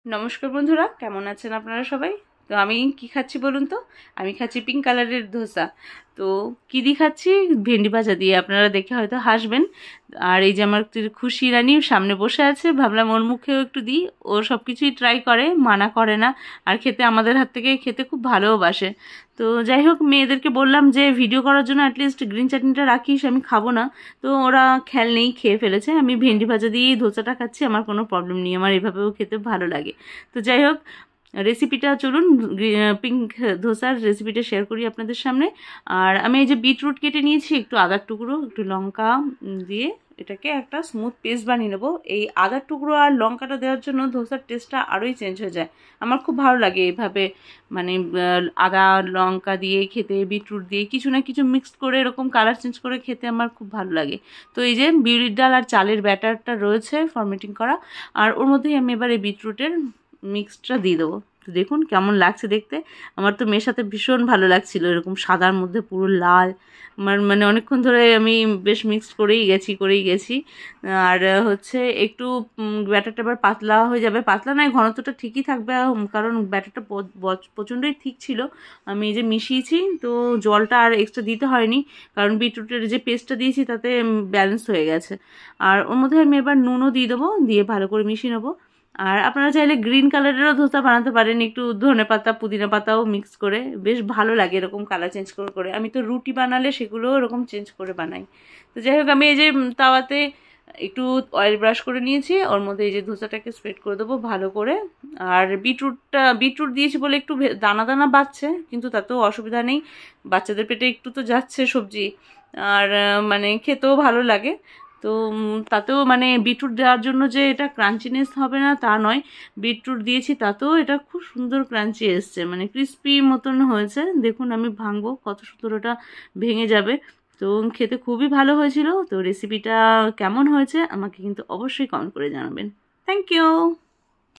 নমস্কার বন্ধুরা, কেমন আছেন আপনারা সবাই? তো আমি কি খাচ্ছি বলুন তো? আমি খাচ্ছি পিঙ্ক কালারের ধোসা। তো কি দিয়ে খাচ্ছি? ভেন্ডি ভাজা দিয়ে। আপনারা দেখে হয়তো হাসবেন। আর এই যে আমার খুশি রানী সামনে বসে আছে, ভাবলাম ওর মুখেও একটু দিই। ও সব কিছুই ট্রাই করে, মানা করে না। আর খেতে আমাদের হাত থেকে খেতে খুব ভালোবাসে। তো যাই হোক, মেয়েদেরকে বললাম যে ভিডিও করার জন্য অ্যাটলিস্ট গ্রিন চাটনিটা রাখিস, আমি খাবো না। তো ওরা খেয়াল নেই, খেয়ে ফেলেছে। আমি ভেন্ডি ভাজা দিয়েই ধোসাটা খাচ্ছি, আমার কোনো প্রবলেম নেই, আমার এভাবেও খেতে ভালো লাগে। তো যাই হোক, রেসিপিটা চলুন, পিঙ্ক ধোসার রেসিপিটা শেয়ার করি আপনাদের সামনে। আর আমি এই যে বিটরুট কেটে নিয়েছি, একটু আদার টুকরো, একটু লঙ্কা দিয়ে এটাকে একটা স্মুথ পেস্ট বানিয়ে নেবো। এই আদার টুকরো আর লঙ্কাটা দেওয়ার জন্য ধোসার টেস্টটা আরোই চেঞ্জ হয়ে যায়। আমার খুব ভালো লাগে এইভাবে, মানে আদা লঙ্কা দিয়ে খেতে, বিটরুট দিয়ে কিছু না কিছু মিক্সড করে এরকম কালার চেঞ্জ করে খেতে আমার খুব ভালো লাগে। তো এই যে বিউলির ডাল আর চালের ব্যাটারটা রয়েছে ফরমেটিং করা, আর ওর মধ্যেই আমি এবার এই বিটরুটের মিক্সডটা দিয়ে দেবো। তো দেখুন কেমন লাগছে দেখতে। আমার তো মেয়ের সাথে ভীষণ ভালো লাগছিল, এরকম সাদার মধ্যে পুরো লাল। আমার মানে অনেকক্ষণ ধরে আমি বেশ মিক্সড করেই গেছি। আর হচ্ছে একটু ব্যাটারটা এবার পাতলা হয়ে যাবে, পাতলা নয়, ঘনত্বটা ঠিকই থাকবে, কারণ ব্যাটারটা প্রচণ্ডই ঠিক ছিল। আমি এই যে মিশিয়েছি, তো জলটা আর এক্সট্রা দিতে হয়নি, কারণ বিটরুটের যে পেস্টটা দিয়েছি তাতে ব্যালেন্স হয়ে গেছে। আর ওর মধ্যে আমি এবার নুনও দিয়ে দেবো, দিয়ে ভালো করে মিশিয়ে নেবো। আর আপনারা চাইলে গ্রিন কালারেরও ধোসা বানাতে পারেন, একটু ধনে পাতা পুদিনা পাতাও মিক্স করে, বেশ ভালো লাগে এরকম কালার চেঞ্জ করে করে। আমি তো রুটি বানালে সেগুলোও এরকম চেঞ্জ করে বানাই। তো যাই হোক, আমি এই যে তাওয়াতে একটু অয়েল ব্রাশ করে নিয়েছি, ওর মধ্যে এই যে ধোসাটাকে স্প্রেড করে দেবো ভালো করে। আর বিটরুট দিয়েছি বলে একটু দানা দানা বাজছে, কিন্তু তাতেও অসুবিধা নেই, বাচ্চাদের পেটে একটু তো যাচ্ছে সবজি। আর মানে খেতেও ভালো লাগে। তো তাতেও মানে বিটরুট দেওয়ার জন্য যে এটা ক্রাঞ্চিনেস হবে না তা নয়, বিটরুট দিয়েছি তাতেও এটা খুব সুন্দর ক্রাঞ্চি এসছে, মানে ক্রিস্পি মতন হয়েছে। দেখুন আমি ভাঙবো, কত সুন্দর ওটা ভেঙে যাবে। তো খেতে খুবই ভালো হয়েছিল। তো রেসিপিটা কেমন হয়েছে আমাকে কিন্তু অবশ্যই কমেন্ট করে জানাবেন। Thank you.